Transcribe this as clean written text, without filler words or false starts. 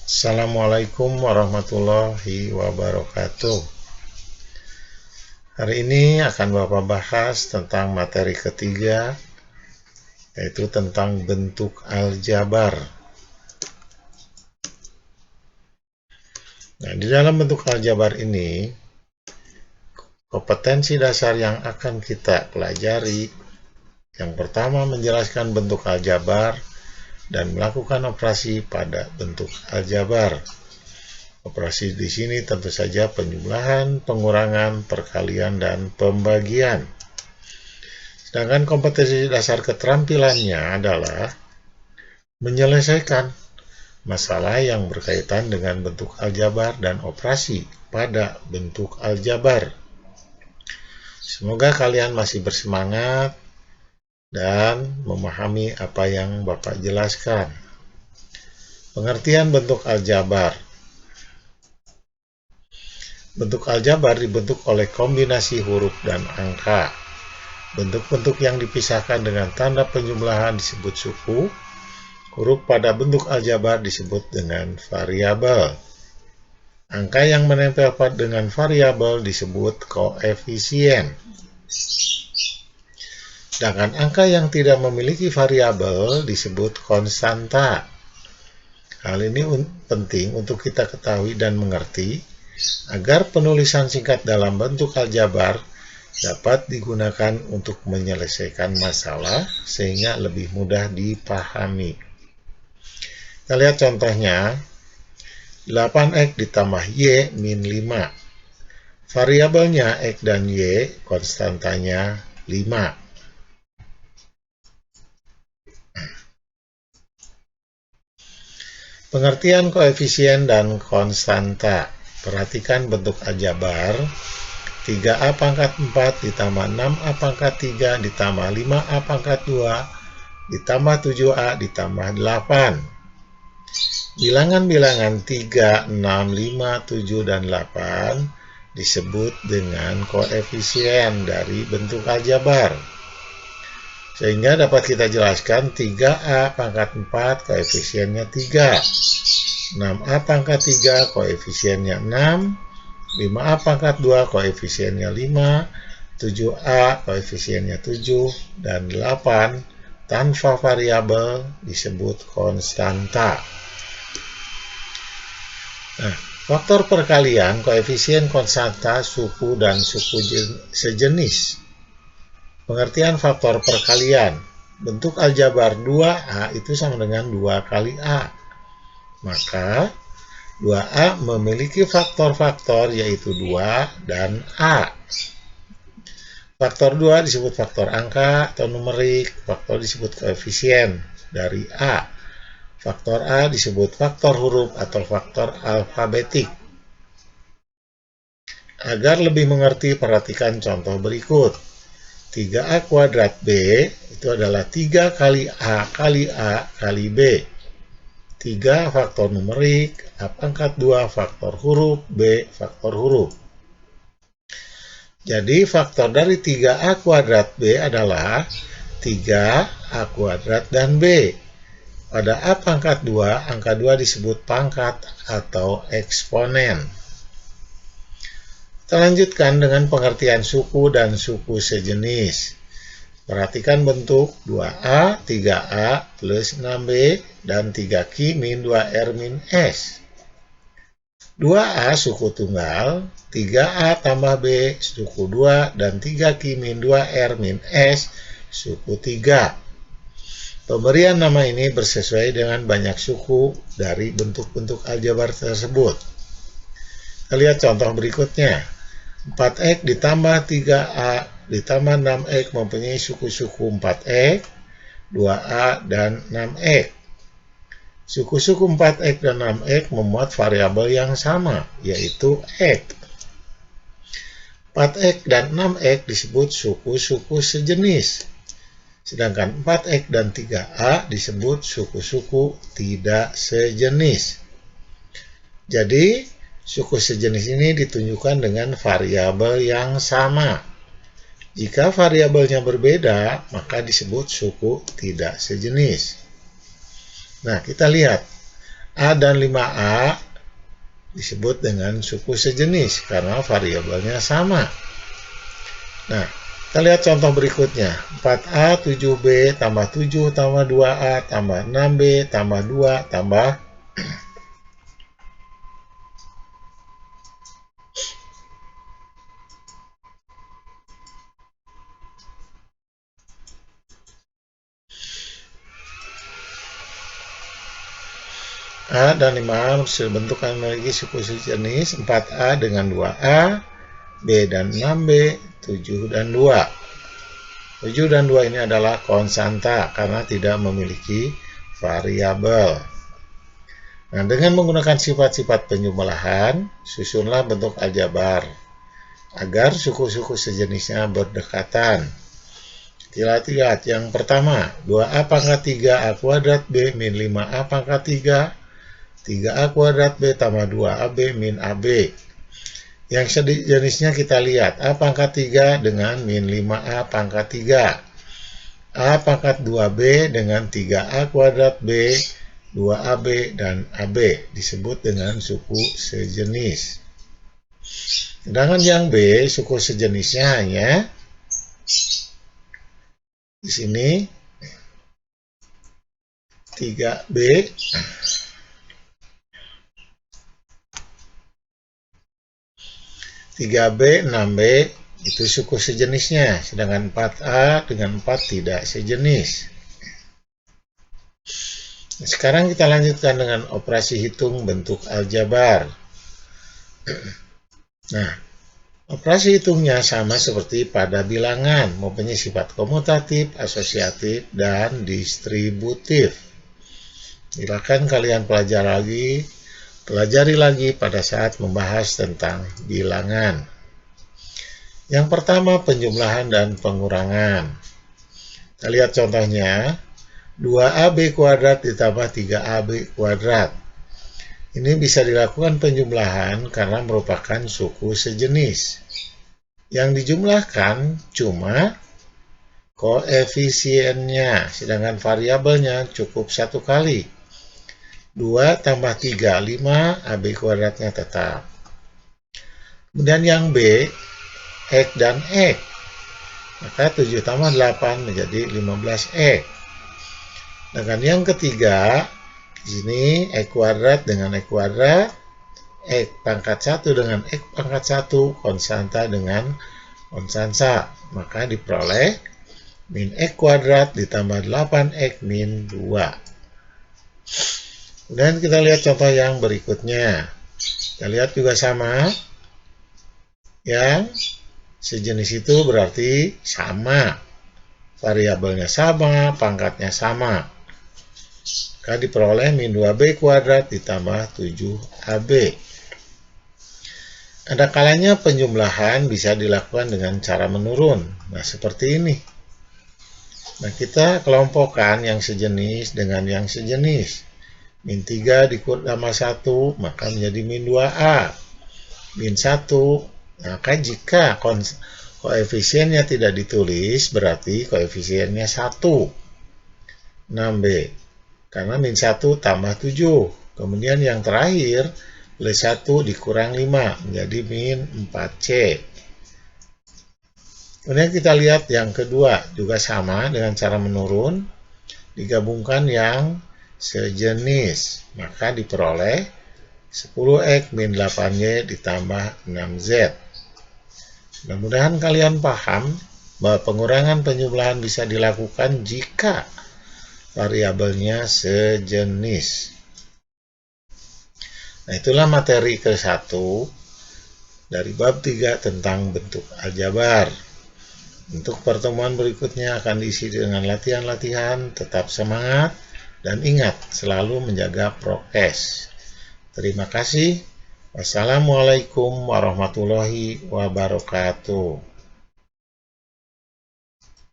Assalamualaikum warahmatullahi wabarakatuh. Hari ini akan Bapak bahas tentang materi ketiga, yaitu tentang bentuk aljabar. Nah, di dalam bentuk aljabar ini, kompetensi dasar yang akan kita pelajari, yang pertama menjelaskan bentuk aljabar dan melakukan operasi pada bentuk aljabar. Operasi di sini tentu saja penjumlahan, pengurangan, perkalian, dan pembagian. Sedangkan kompetensi dasar keterampilannya adalah menyelesaikan masalah yang berkaitan dengan bentuk aljabar dan operasi pada bentuk aljabar. Semoga kalian masih bersemangat dan memahami apa yang Bapak jelaskan. Pengertian bentuk aljabar. Bentuk aljabar dibentuk oleh kombinasi huruf dan angka. Bentuk-bentuk yang dipisahkan dengan tanda penjumlahan disebut suku. Huruf pada bentuk aljabar disebut dengan variabel. Angka yang menempel dengan variabel disebut koefisien. Sedangkan angka yang tidak memiliki variabel disebut konstanta. Hal ini penting untuk kita ketahui dan mengerti agar penulisan singkat dalam bentuk aljabar dapat digunakan untuk menyelesaikan masalah sehingga lebih mudah dipahami. Kita lihat contohnya, 8x ditambah y min 5. Variabelnya x dan y, konstantanya 5. Pengertian koefisien dan konstanta. Perhatikan bentuk aljabar. 3a pangkat 4 ditambah 6a pangkat 3 ditambah 5a pangkat 2 ditambah 7a ditambah 8. Bilangan-bilangan 3, 6, 5, 7, dan 8 disebut dengan koefisien dari bentuk aljabar. Sehingga dapat kita jelaskan 3a pangkat 4 koefisiennya 3. 6a pangkat 3 koefisiennya 6. 5a pangkat 2 koefisiennya 5. 7a koefisiennya 7. Dan 8 tanpa variabel disebut konstanta. Nah, faktor perkalian, koefisien, konstanta, suku, dan suku sejenis. Pengertian faktor perkalian. Bentuk aljabar 2a itu sama dengan 2 kali a. Maka 2a memiliki faktor-faktor yaitu 2 dan a. Faktor 2 disebut faktor angka atau numerik, faktor disebut koefisien dari a. Faktor a disebut faktor huruf atau faktor alfabetik. Agar lebih mengerti, perhatikan contoh berikut. 3a kuadrat b itu adalah 3 kali a kali b. 3 faktor numerik, a pangkat 2 faktor huruf, b faktor huruf. Jadi faktor dari 3a kuadrat b adalah 3a kuadrat dan b. Pada a pangkat 2, angka 2 disebut pangkat atau eksponen. Kita lanjutkan dengan pengertian suku dan suku sejenis. Perhatikan bentuk 2a, 3a plus 6b, dan 3q min 2r min s. 2a suku tunggal, 3a tambah b suku 2, dan 3q min 2r min s suku 3. Pemberian nama ini bersesuai dengan banyak suku dari bentuk-bentuk aljabar tersebut. Kita lihat contoh berikutnya. 4x ditambah 3a ditambah 6x mempunyai suku-suku 4x, 2a, dan 6x. Suku-suku 4x dan 6x memuat variabel yang sama, yaitu x. 4x dan 6x disebut suku-suku sejenis. Sedangkan 4x dan 3a disebut suku-suku tidak sejenis. Jadi, suku sejenis ini ditunjukkan dengan variabel yang sama. Jika variabelnya berbeda, maka disebut suku tidak sejenis. Nah, kita lihat. A dan 5A disebut dengan suku sejenis karena variabelnya sama. Nah, kita lihat contoh berikutnya. 4A, 7B, tambah 7, tambah 2A, tambah 6B, tambah 2, tambah A dan 5A bentuk memiliki suku sejenis 4A dengan 2A, B dan 6B, 7 dan 2. 7 dan 2 ini adalah konstanta karena tidak memiliki variabel. Nah, dengan menggunakan sifat-sifat penjumlahan, susunlah bentuk aljabar agar suku-suku sejenisnya berdekatan. Kita lihat yang pertama, 2A pangkat 3A kuadrat B min 5A pangkat 3, 3A kuadrat B tambah 2AB min AB. Yang sejenisnya kita lihat, A pangkat 3 dengan min 5A pangkat 3. A pangkat 2B dengan 3A kuadrat B, 2AB dan AB disebut dengan suku sejenis. Sedangkan yang B, suku sejenisnya hanya di sini 3B 3B, 6B itu suku sejenisnya, sedangkan 4A dengan 4 tidak sejenis. Sekarang kita lanjutkan dengan operasi hitung bentuk aljabar. Nah, operasi hitungnya sama seperti pada bilangan, mempunyai sifat komutatif, asosiatif, dan distributif. Silakan kalian pelajari lagi pada saat membahas tentang bilangan. Yang pertama, penjumlahan dan pengurangan. Kita lihat contohnya, 2AB kuadrat ditambah 3AB kuadrat. Ini bisa dilakukan penjumlahan karena merupakan suku sejenis. Yang dijumlahkan cuma koefisiennya, sedangkan variabelnya cukup satu kali. 2 tambah 3, 5, AB kuadratnya tetap. Kemudian yang B, X dan X. Maka 7 tambah 8 menjadi 15X. Sedangkan yang ketiga, di sini X kuadrat dengan X kuadrat, X pangkat 1 dengan X pangkat 1, konstanta dengan konstanta. Maka diperoleh min X kuadrat ditambah 8X min 2. Dan kita lihat contoh yang berikutnya. Kita lihat juga sama. Yang sejenis itu berarti sama. Variabelnya sama, pangkatnya sama. Maka diperoleh min 2B kuadrat ditambah 7AB. Ada kalanya penjumlahan bisa dilakukan dengan cara menurun. Nah, seperti ini. Nah, kita kelompokkan yang sejenis dengan yang sejenis. Min 3 ditambah 1, maka menjadi min 2A. Min 1, maka jika koefisiennya tidak ditulis, berarti koefisiennya 1. 6B. Karena min 1 tambah 7. Kemudian yang terakhir, plus 1 dikurang 5, menjadi min 4C. Kemudian kita lihat yang kedua, juga sama dengan cara menurun. Digabungkan yang sejenis, maka diperoleh 10X min 8Y ditambah 6Z. Mudah-mudahan kalian paham bahwa pengurangan penjumlahan bisa dilakukan jika variabelnya sejenis. Nah, itulah materi ke-1 dari bab 3 tentang bentuk aljabar. Untuk pertemuan berikutnya akan diisi dengan latihan-latihan. Tetap semangat dan ingat selalu menjaga prokes. Terima kasih. Wassalamualaikum warahmatullahi wabarakatuh.